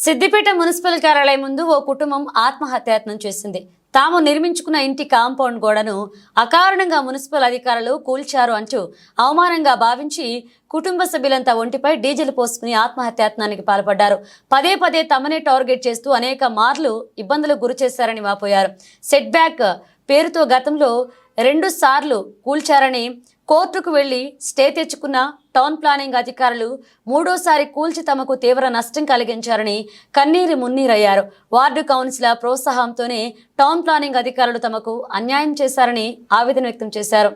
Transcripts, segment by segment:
Siddipet municipal కార్యాలయం ముందు ఓ కుటుంబం ఆత్మహత్యాయత్నం చేసింది. తాము నిర్మించుకున్న ఇంటి కాంపౌండ్ గోడను అకారణంగా మున్సిపల్ అధికారులు కూల్చారు అంటూ అవమానంగా భావించి కుటుంబ సభ్యులంతా ఒంటిపై డీజిల్ పోసుకుని ఆత్మహత్యాయత్నానికి పాల్పడ్డారు. పదే పదే తమనే టార్గెట్ చేస్తూ అనేక మార్లు ఇబ్బందులకు గురి చేశారని వాపోయారు. సెట్ బ్యాక్ పేరుతో గతంలో 2 సార్లు కూల్చారని కోర్టుకు వెళ్లి స్టే తెచ్చుకున్న టౌన్ ప్లానింగ్ అధికారులు 3వసారి కూల్చి తమకు తీవ్ర నష్టం కలిగించారని కన్నీరు మున్నీరయ్యారు. వార్డు కౌన్సిలర్ ప్రోత్సాహంతోనే టౌన్ ప్లానింగ్ అధికారులు తమకు అన్యాయం చేశారని ఆవేదన వ్యక్తం చేశారు.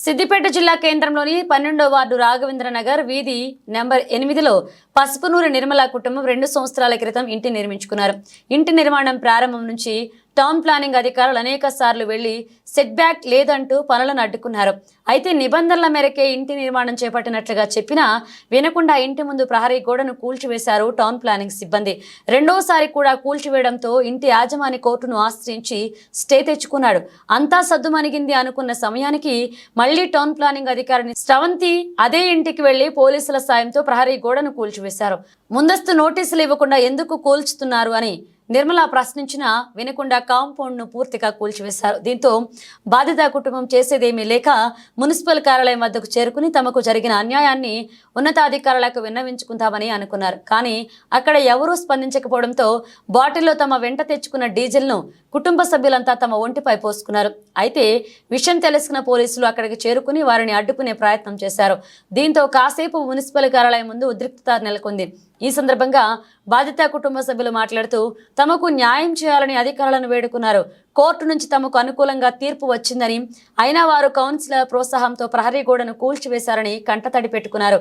సిద్దిపేట జిల్లా కేంద్రంలోని 12వ వార్డు రాఘవేంద్ర నగర్ వీధి నెంబర్ 8లో పసుపునూరు నిర్మల కుటుంబం 2 సంవత్సరాల క్రితం ఇంటి నిర్మించుకున్నారు. ఇంటి నిర్మాణం ప్రారంభం నుంచి టౌన్ ప్లానింగ్ అధికారులు అనేక సార్లు వెళ్లి సెట్ బ్యాక్ లేదంటూ పనులను అడ్డుకున్నారు. అయితే నిబంధనల మేరకే ఇంటి నిర్మాణం చేపట్టినట్లుగా చెప్పినా వినకుండా ఇంటి ముందు ప్రహరీ గోడను కూల్చివేశారు టౌన్ ప్లానింగ్ సిబ్బంది. 2వసారి కూడా కూల్చివేయడంతో ఇంటి యాజమాని కోర్టును ఆశ్రయించి స్టే తెచ్చుకున్నాడు. అంతా సద్దుమణిగింది అనుకున్న సమయానికి మళ్లీ టౌన్ ప్లానింగ్ అధికారిని స్రవంతి అదే ఇంటికి వెళ్లి పోలీసుల సాయంతో ప్రహరీ గోడను కూల్చివేశారు. ముందస్తు నోటీసులు ఇవ్వకుండా ఎందుకు కూల్చుతున్నారు అని నిర్మల ప్రశ్నించినా వినకుండా కాంపౌండ్ ను పూర్తిగా కూల్చివేశారు. దీంతో బాధిత కుటుంబం చేసేదేమీ లేక మున్సిపల్ కార్యాలయం వద్దకు చేరుకుని తమకు జరిగిన అన్యాయాన్ని ఉన్నతాధికారులకు విన్నవించుకుందామని అనుకున్నారు. కానీ అక్కడ ఎవరూ స్పందించకపోవడంతో బాటిల్లో తమ వెంట తెచ్చుకున్న డీజిల్ ను కుటుంబ సభ్యులంతా తమ ఒంటిపై పోసుకున్నారు. అయితే విషయం తెలుసుకున్న పోలీసులు అక్కడికి చేరుకుని వారిని అడ్డుకునే ప్రయత్నం చేశారు. దీంతో కాసేపు మున్సిపల్ కార్యాలయం ముందు ఉద్రిక్తత నెలకొంది. ఈ సందర్భంగా బాధిత కుటుంబ సభ్యులు మాట్లాడుతూ తమకు న్యాయం చేయాలని అధికారులను వేడుకున్నారు. కోర్టు నుంచి తమకు అనుకూలంగా తీర్పు వచ్చిందని, అయినా వారు కౌన్సిలర్ ప్రోత్సాహంతో ప్రహరీ గోడను కూల్చివేశారని కంటతడి పెట్టుకున్నారు.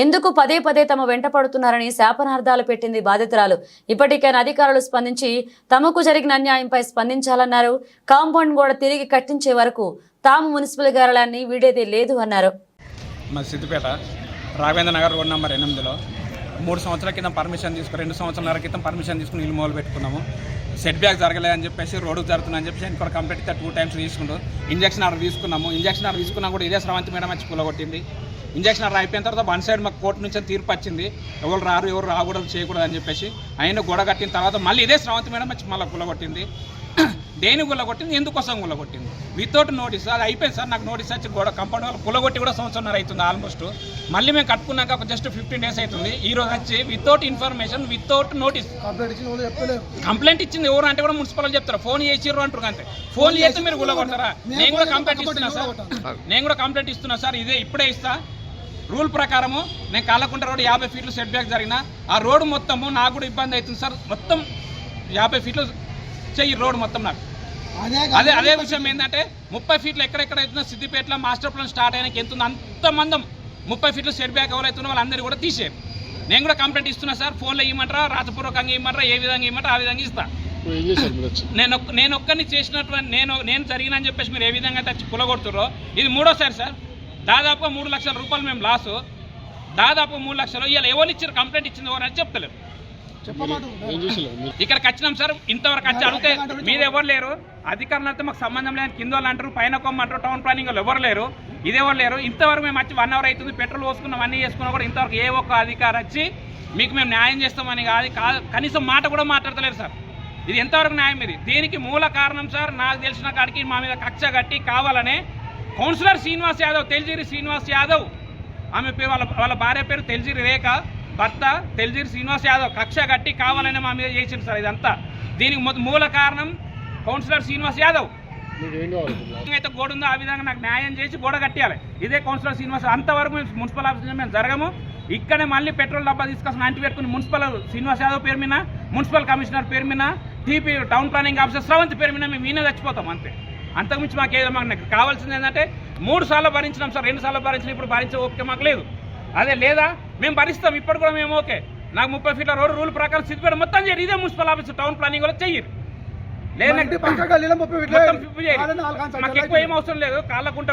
ఎందుకు పదే పదే తమ వెంట పడుతున్నారని శాపనార్థాలు పెట్టింది బాధితురాలు. ఇప్పటికైనా అధికారులు స్పందించి తమకు జరిగిన అన్యాయంపై స్పందించాలన్నారు. కాంపౌండ్ గోడ తిరిగి కట్టించే వరకు తాము మున్సిపల్ కార్యాలయాన్ని వీడేదే లేదు అన్నారు. మా సిద్దిపేట రాఘవేంద్ర నగర్ రోడ్ నెంబర్ 8లో 3 సంవత్సరాల క్రితం పర్మిషన్ తీసుకుని 2 సంవత్సరాల క్రితం పర్మిషన్ తీసుకుని ఇల్లు మొదలు పెట్టుకున్నాము. సెట్ బ్యాక్ జరగలేదని చెప్పేసి రోడ్డు జరుగుతుందని చెప్పేసి ఇంకొక కంప్లీట్ 2 టైమ్స్ తీసుకుంటాం. ఇంజక్షన్ ఆర్డర్ తీసుకున్నాము. ఇంజక్షన్ ఆర్డర్ తీసుకున్నా కూడా ఇదే స్రవంతి మేడం వచ్చి కూలగొట్టింది. ఇంజక్షన్ ఆర్డర్ అయిపోయిన తర్వాత 1 సైడ్ మాకు కోర్టు నుంచి తీర్పు వచ్చింది. ఎవరు రారు, ఎవరు రాకూడదు, చేయకూడదు అని చెప్పేసి ఆయన గొడవ కట్టిన తర్వాత మళ్ళీ ఇదే స్రవంతి మేడం వచ్చి మళ్ళీ కూలగొట్టింది. దేని గుల్లగొట్టింది, ఎందుకోసం గుల్లగొట్టింది? Without notice. అది అయిపోయింది సార్. నాకు నోటీస్ వచ్చి గోడ కంపౌండ్ వాళ్ళు కులగొట్టి కూడా 1.5 సంవత్సరం అవుతుంది ఆల్మోస్ట్. మళ్ళీ మేము కట్టుకున్నాక ఒక జస్ట్ 15 డేస్ అవుతుంది. ఈ రోజు వచ్చి without information, without notice complaint ఇచ్చింది. ఎవరు అంటే కూడా మున్సిపల్ చెప్తారు, ఫోన్ చేసిర్రు అంటారు. అంతే ఫోన్ చేస్తే మీరు గుల్లగొడతారా? నేను కూడా కంప్లైంట్ ఇస్తున్నా సార్. ఇదే ఇప్పుడే ఇస్తా. రూల్ ప్రకారము నేను కాళ్ళకుంట రోడ్ 50 ఫీట్లు సెట్ బ్యాక్ జరిగిన ఆ రోడ్డు మొత్తము నాకు కూడా ఇబ్బంది అవుతుంది సార్. మొత్తం 50 ఫీట్లు ఈ రోడ్ మొత్తం నాకు అదే విషయం ఏంటంటే 30 ఫీట్లు ఎక్కడెక్కడ అవుతుందో సిద్దిపేటలో మాస్టర్ ప్లాన్ స్టార్ట్ అయినాక ఎంత ఉందో అంతమందం 30 ఫీట్లు సెట్ బ్యాక్ ఎవరైతుందో వాళ్ళందరూ కూడా తీసేరు. నేను కూడా కంప్లైంట్ ఇస్తున్నా సార్. ఫోన్లో ఇవ్వమంటారా, రాతపూర్వకంగా ఇవ్వమంటారా, ఏ విధంగా ఇవ్వమంటారా ఆ విధంగా ఇస్తా. నేను ఒక్కరిని చేసినటువంటి నేను జరిగినని చెప్పేసి మీరు ఏ విధంగా తెచ్చి కులగొడుతుర్రో ఇది 3వసారి సార్. దాదాపు 3 లక్షల రూపాయలు మేము లాసు. దాదాపు 3 లక్షలు ఇవాళ ఎవరు ఇచ్చారు, కంప్లైంట్ ఇచ్చింది ఎవరు అని చెప్తలేరు. ఇక్కడికి వచ్చినాం సార్. ఇంతవరకు వచ్చి అడిగితే మీరు ఎవరు లేరు, అధికారులు అయితే మాకు సంబంధం లేని కింద వాళ్ళు అంటారు, పైన కొమ్మంటారు, టౌన్ ప్లానింగ్ వాళ్ళు ఎవరు లేరు, ఇదెవరు లేరు. ఇంతవరకు మేము వచ్చి 1 అవర్ అవుతుంది, పెట్రోల్ పోసుకున్నాం, అన్నీ చేసుకున్నా కూడా ఇంతవరకు ఏ ఒక్క అధికారి వచ్చి మీకు మేము న్యాయం చేస్తామని కాదు కనీసం మాట కూడా మాట్లాడతలేరు సార్. ఇది ఎంతవరకు న్యాయం? ఇది దీనికి మూల కారణం సార్ నాకు తెలిసిన కాడికి మా మీద కక్ష కట్టి కావాలనే కౌన్సిలర్ శ్రీనివాస్ యాదవ్, తెల్జీరి శ్రీనివాస్ యాదవ్, ఆమె పేరు వాళ్ళ భార్య పేరు తెల్జీరి రేఖ, భర్త తెల్జీరి శ్రీనివాస్ యాదవ్ కక్ష కట్టి కావాలనే మా మీద చేసింది సార్ ఇదంతా. దీనికి మూల కారణం కౌన్సిలర్ శ్రీనివాస్ యాదవ్. అయితే గోడ ఉందో ఆ విధంగా నాకు న్యాయం చేసి గోడ కట్టాలి. ఇదే కౌన్సిలర్ శ్రీనివాస్. అంతవరకు మేము మున్సిపల్ ఆఫీస్ మేము జరగము. ఇక్కడే మళ్ళీ పెట్రోల్ డబ్బా తీసుకొచ్చిన అంటి పెట్టుకుని మున్సిపల్ శ్రీనివాస్ యాదవ్ పేరు మీద, మున్సిపల్ కమిషనర్ పేరు మీద, టీపీ టౌన్ ప్లానింగ్ ఆఫీసర్ స్రవంతి పేరు మీద మేము ఈయన చచ్చిపోతాం అంతే. అంతకుమించి మాకు కావాల్సింది ఏంటంటే 3 సార్లు భరించినాం సార్. 2 సార్లు భరించిన ఇప్పుడు భరించే ఓపిక మాకు లేదు. అదే లేదా మేము భరిస్తాం. ఇప్పుడు కూడా మేము ఓకే. నాకు 30 ఫీట్ల రోడ్డు రూల్ ప్రకారం సిద్దిపేట మొత్తం చేయరు. ఇదే మున్సిపల్ ఆఫీస్ టౌన్ ప్లానింగ్ వాళ్ళు చెయ్యరు. లేదంటే మాకు ఎక్కువ ఏం అవసరం లేదు. కాళ్ళకుంట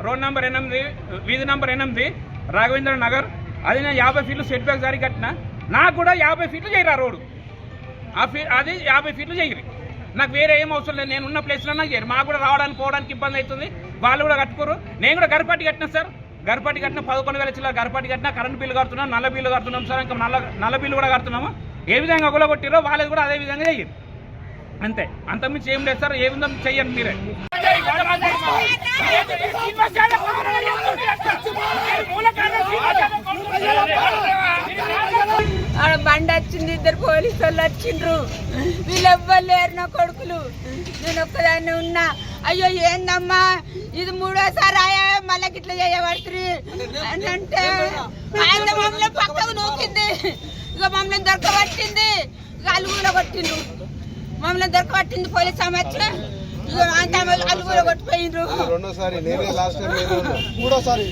రోడ్ నెంబర్ 8, వీధి నెంబర్ 8, రాఘవేంద్ర నగర్. అది నేను 50 ఫీట్లు సెట్ బ్యాక్ జారీ కట్టిన. నాకు కూడా 50 ఫీట్లు చేయరు ఆ రోడ్డు. అది 50 ఫీట్లు చేయరు. నాకు వేరే ఏం అవసరం లేదు, నేను ఉన్న ప్లేస్లో నాకు చేయరు. మాకు కూడా రావడానికి పోవడానికి ఇబ్బంది అవుతుంది, వాళ్ళు కూడా కట్టుకోరు. నేను కూడా గర్భపాటి కట్టినా సార్, గర్భపాటి కట్టిన 11,000 చిల్లర గర్భపాటి కట్టినా, కరెంట్ బిల్లు కడుతున్నాం, నల్ల బిల్లు కడుతున్నాం సార్, ఇంకా నల్ల బిల్లు కూడా కడుతున్నాము. ఏ విధంగా కూడా కొట్టిరో వాళ్ళది కూడా అదే విధంగా చెయ్యరు, అంతే. అంతకుమించి ఏం లేదు సార్, ఏ విధంగా చెయ్యండి మీరే. ఆడ బండి వచ్చింది, 2 పోలీసు వాళ్ళు వచ్చిండ్రు, వీళ్ళు ఎవ్వరు లేరు నా కొడుకులు, నేను ఒక్కదాన్ని ఉన్నా. అయ్యో ఏందమ్మా ఇది 3ఓసారి ఆయా మళ్ళీ ఇట్లా చేయబడుతుంది అని అంటే ఆయన మమ్మల్ని పక్కకు నూకింది, ఇక మమ్మల్ని దొరకబట్టింది, ఇక అలుగులో కొట్టిండ్రు, మమ్మల్ని దొరకబట్టింది పోలీస్ సమస్య, ఇక అంత అలుగులో కొట్టిపోయిండ్రు. రెండోసారి నేనే లాస్ట్ టైం మూడోసారి